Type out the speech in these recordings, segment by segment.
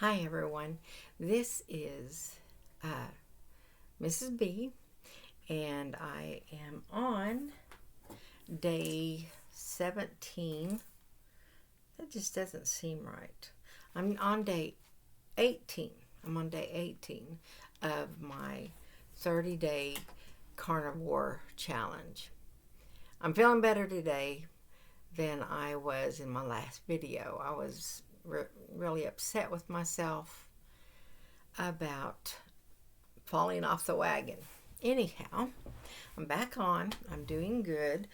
Hi everyone, this is Mrs. B, and I am on day 17. That just doesn't seem right. I'm on day 18. I'm on day 18 of my 30-day carnivore challenge. I'm feeling better today than I was in my last video. I was really upset with myself about falling off the wagon. Anyhow, I'm back on. I'm doing good.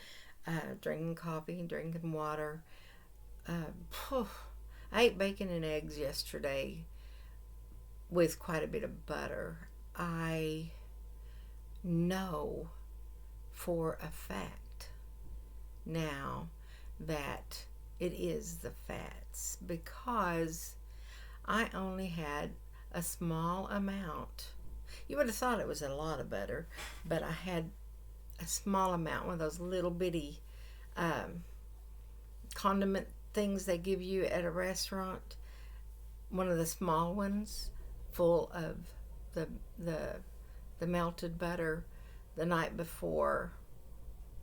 Drinking coffee, drinking water. I ate bacon and eggs yesterday with quite a bit of butter. I know for a fact now that it is the fats because I only had a small amount. You would have thought it was a lot of butter, but I had a small amount, one of those little bitty condiment things they give you at a restaurant, one of the small ones full of the melted butter the night before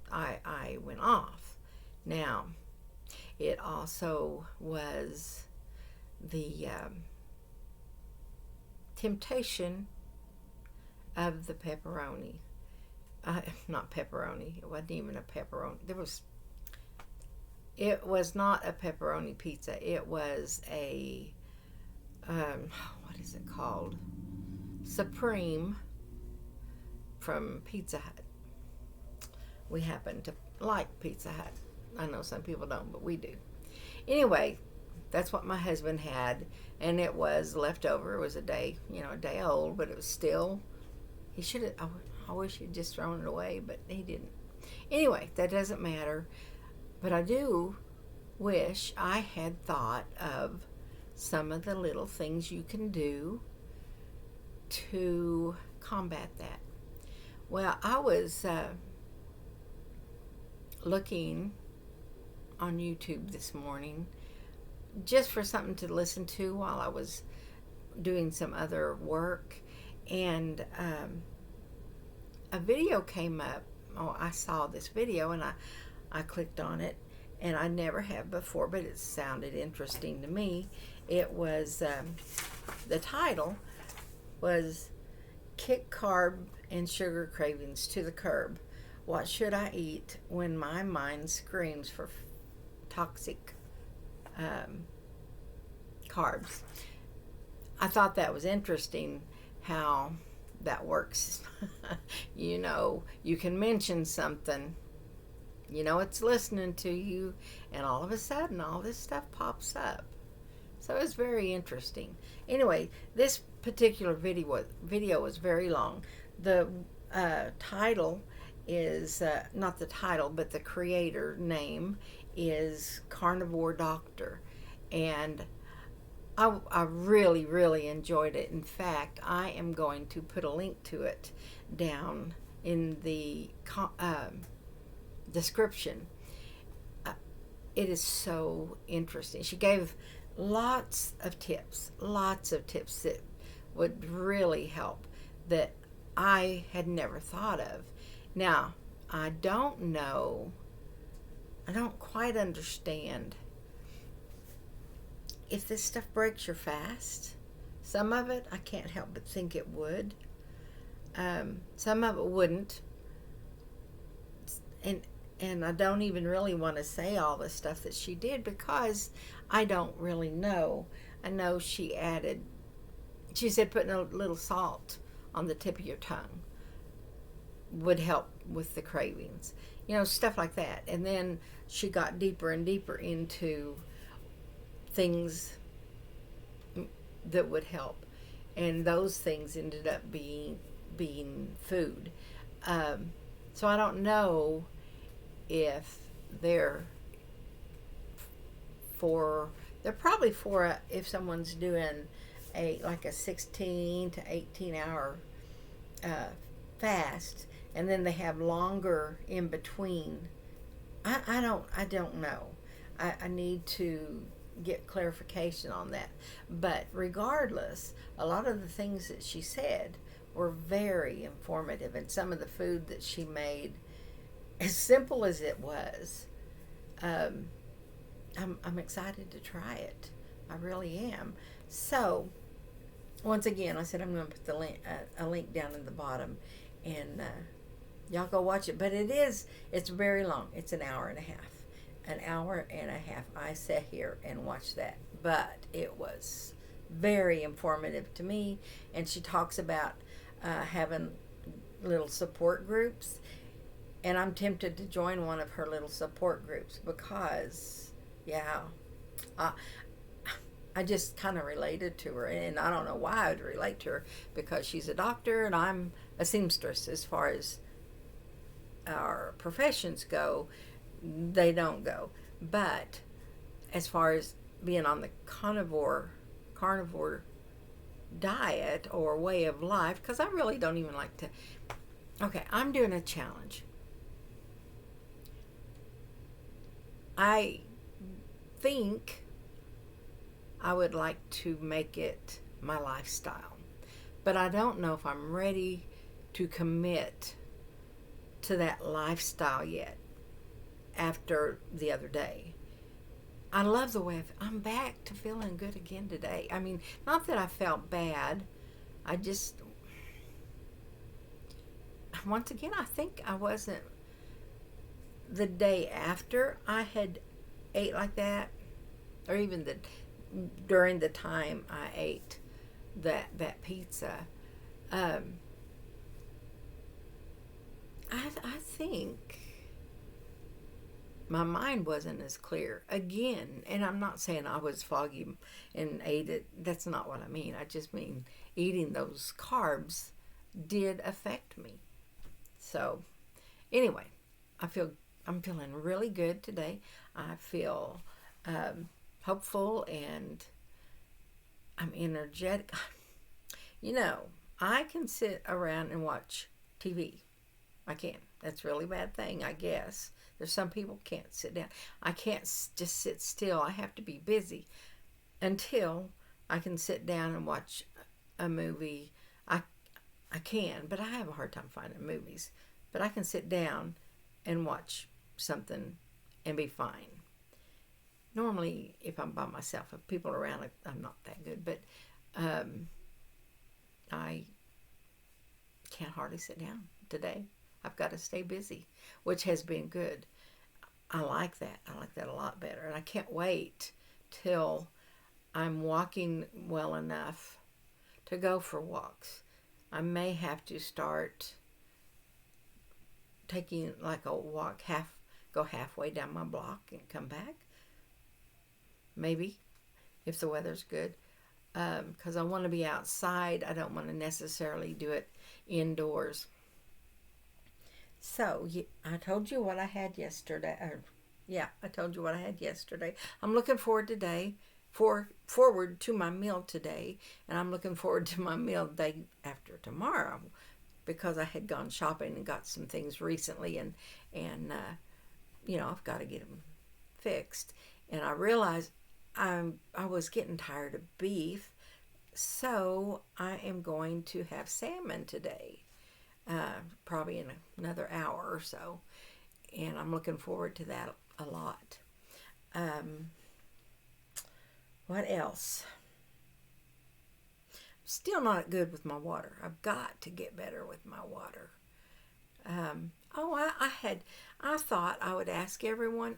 I went off. Now, it also was the temptation of the pepperoni. Not pepperoni. It wasn't even a pepperoni. It was not a pepperoni pizza. It was a what is it called? Supreme from Pizza Hut. We happen to like Pizza Hut. I know some people don't, but we do. Anyway, that's what my husband had, and it was leftover. It was a day old, but it was still, he should have, I wish he'd just thrown it away, but he didn't. Anyway, that doesn't matter, but I do wish I had thought of some of the little things you can do to combat that. Well, I was looking on YouTube this morning just for something to listen to while I was doing some other work, and a video came up. I saw this video and I clicked on it, and I never have before, but it sounded interesting to me. It was the title was "Kick Carb and Sugar Cravings to the Curb. What should I eat when my mind screams for toxic carbs?" I thought that was interesting how that works. You can mention something, it's listening to you, and all of a sudden all this stuff pops up. So it's very interesting. Anyway, this particular video was very long. The title is not the title, but the creator name is Carnivore Doctor, and I really, really enjoyed it. In fact, I am going to put a link to it down in the description. It is so interesting. She gave lots of tips that would really help that I had never thought of. Now, I don't quite understand if this stuff breaks your fast. Some of it I can't help but think it would. Some of it wouldn't. And I don't even really want to say all the stuff that she did because I don't really know. I know she said putting a little salt on the tip of your tongue would help with the cravings. Stuff like that. And then she got deeper and deeper into things that would help. And those things ended up being food. So I don't know if they're probably for if someone's doing a 16 to 18 hour fast, and then they have longer in between. I don't know. I need to get clarification on that. But regardless, a lot of the things that she said were very informative, and some of the food that she made, as simple as it was, um, I'm excited to try it. I really am. So, once again, I said I'm going to put the link, a link down in the bottom, and y'all go watch it. But it's very long. It's an hour and a half. An hour and a half. I sat here and watched that. But it was very informative to me. And she talks about having little support groups. And I'm tempted to join one of her little support groups because, yeah, I just kind of related to her. And I don't know why I would relate to her, because she's a doctor and I'm a seamstress. As far as our professions go, they don't go. But as far as being on the carnivore diet or way of life, because I really don't even like to. Okay, I'm doing a challenge. I think I would like to make it my lifestyle, but I don't know if I'm ready to commit to that lifestyle yet. After the other day, I love the way I'm back to feeling good again today. I mean, not that I felt bad. I just, once again, I think I wasn't, the day after I had ate like that, or even during the time I ate that pizza, I think my mind wasn't as clear again. And I'm not saying I was foggy and ate it. That's not what I mean. I just mean eating those carbs did affect me. So anyway, I'm feeling really good today. I feel hopeful, and I'm energetic. You know, I can sit around and watch TV. I can. That's a really bad thing, I guess. There's some people can't sit down. I can't just sit still. I have to be busy until I can sit down and watch a movie. I can, but I have a hard time finding movies. But I can sit down and watch something and be fine. Normally, if I'm by myself, if people are around, I'm not that good. But I can't hardly sit down today. I've got to stay busy, which has been good. I like that. I like that a lot better. And I can't wait till I'm walking well enough to go for walks. I may have to start taking like a walk, go halfway down my block and come back. Maybe, if the weather's good. Because I want to be outside. I don't want to necessarily do it indoors. So, I told you what I had yesterday. I told you what I had yesterday. I'm looking forward forward to my meal today, and I'm looking forward to my meal day after tomorrow, because I had gone shopping and got some things recently, and I've got to get them fixed. And I realized I was getting tired of beef, so I am going to have salmon today. Probably in another hour or so, and I'm looking forward to that a lot. What else? Still not good with my water. I've got to get better with my water. I thought I would ask everyone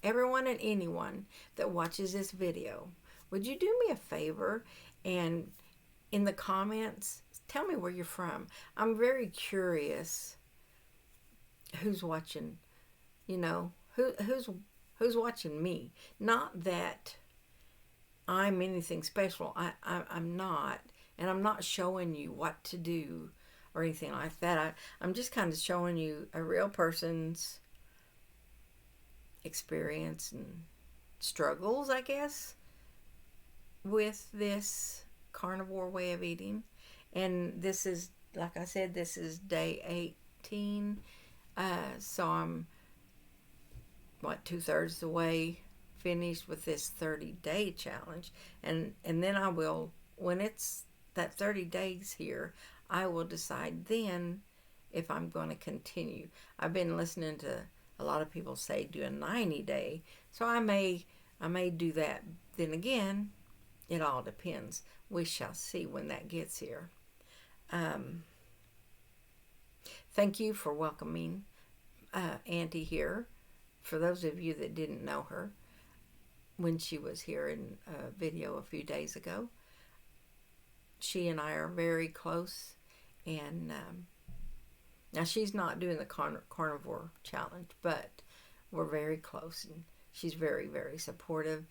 and anyone that watches this video, would you do me a favor and in the comments tell me where you're from? I'm very curious who's watching, who's watching me. Not that I'm anything special. I'm not. And I'm not showing you what to do or anything like that. I'm just kind of showing you a real person's experience and struggles, I guess, with this carnivore way of eating. And this is, like I said, this is day 18. So I'm, 2/3 the way finished with this 30-day challenge, and then I will, when it's that 30 days here, I will decide then if I'm going to continue. I've been listening to a lot of people say do a 90-day, so I may do that. Then again, it all depends. We shall see when that gets here. Thank you for welcoming Auntie here. For those of you that didn't know her, when she was here in a video a few days ago, she and I are very close, and now she's not doing the carnivore challenge, but we're very close, and she's very, very supportive.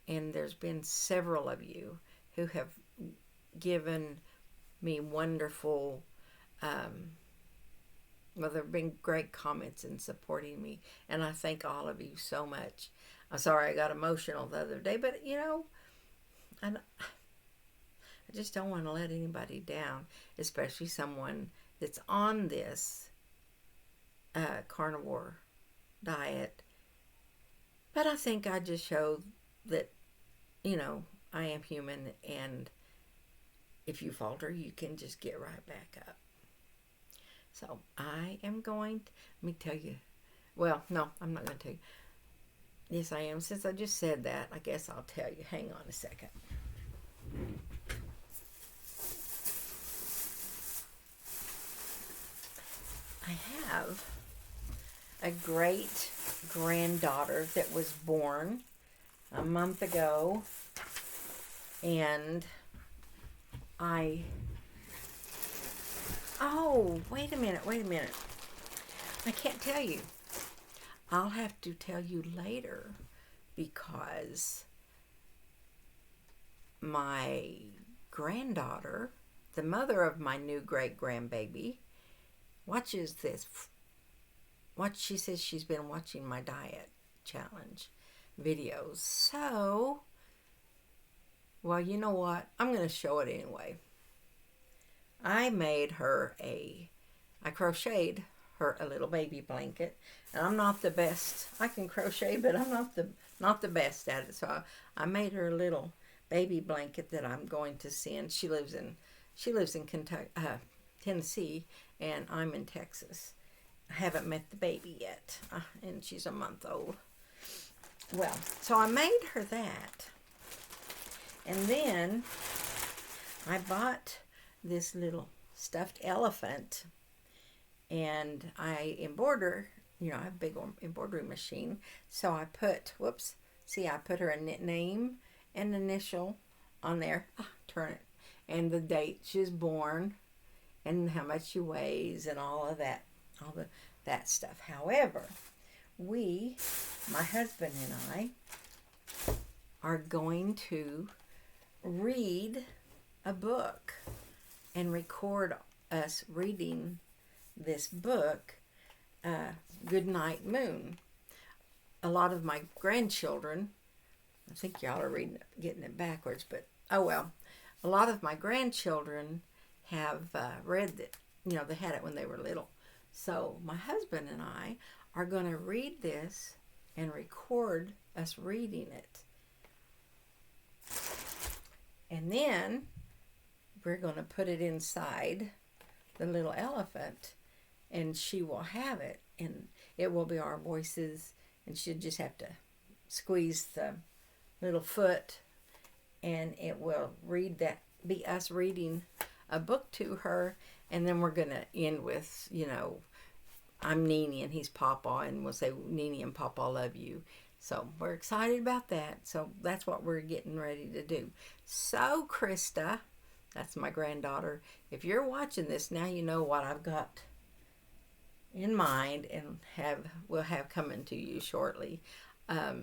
And there's been several of you who have given me wonderful, well, there have been great comments in supporting me, and I thank all of you so much. I'm sorry I got emotional the other day, but you know, I just don't want to let anybody down, especially someone that's on this carnivore diet. But I think I just showed that, you know, I am human, and if you falter, you can just get right back up. So I am going to, let me tell you, well, no, I'm not going to tell you. Yes, I am. Since I just said that, I guess I'll tell you. Hang on a second. I have a great granddaughter that was born a month ago, and oh, wait a minute. I can't tell you. I'll have to tell you later, because my granddaughter, the mother of my new great-grandbaby, watches this. She says she's been watching my diet challenge videos. So, well, you know what? I'm going to show it anyway. I crocheted her a little baby blanket, and I'm not the best. I can crochet, but I'm not the best at it. So I made her a little baby blanket that I'm going to send. She lives in Kentucky, Tennessee, and I'm in Texas. I haven't met the baby yet, and she's a month old. Well, so I made her that, and then I bought this little stuffed elephant, and I embroider. You know, I have a big embroidery machine, so I put, I put her a name and initial on there. Turn it, and the date she was born, and how much she weighs, and all of that, that stuff. However, my husband and I, are going to read a book and record us reading this book, Good Night Moon. A lot of my grandchildren, I think y'all are getting it backwards, but oh well. A lot of my grandchildren have read it. You know, they had it when they were little. So my husband and I are going to read this and record us reading it. And then we're going to put it inside the little elephant, and she will have it, and it will be our voices, and she'll just have to squeeze the little foot, and it will be us reading a book to her. And then we're going to end with, you know, I'm Nene and he's Papa, and we'll say, Nene and Papa love you. So we're excited about that. So that's what we're getting ready to do. So Krista, that's my granddaughter, if you're watching this, now you know what I've got in mind and will have coming to you shortly. I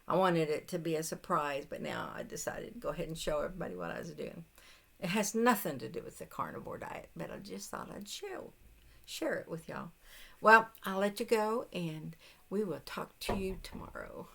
wanted it to be a surprise, but now I decided to go ahead and show everybody what I was doing. It has nothing to do with the carnivore diet, but I just thought I'd share it with y'all. Well, I'll let you go, and we will talk to you tomorrow.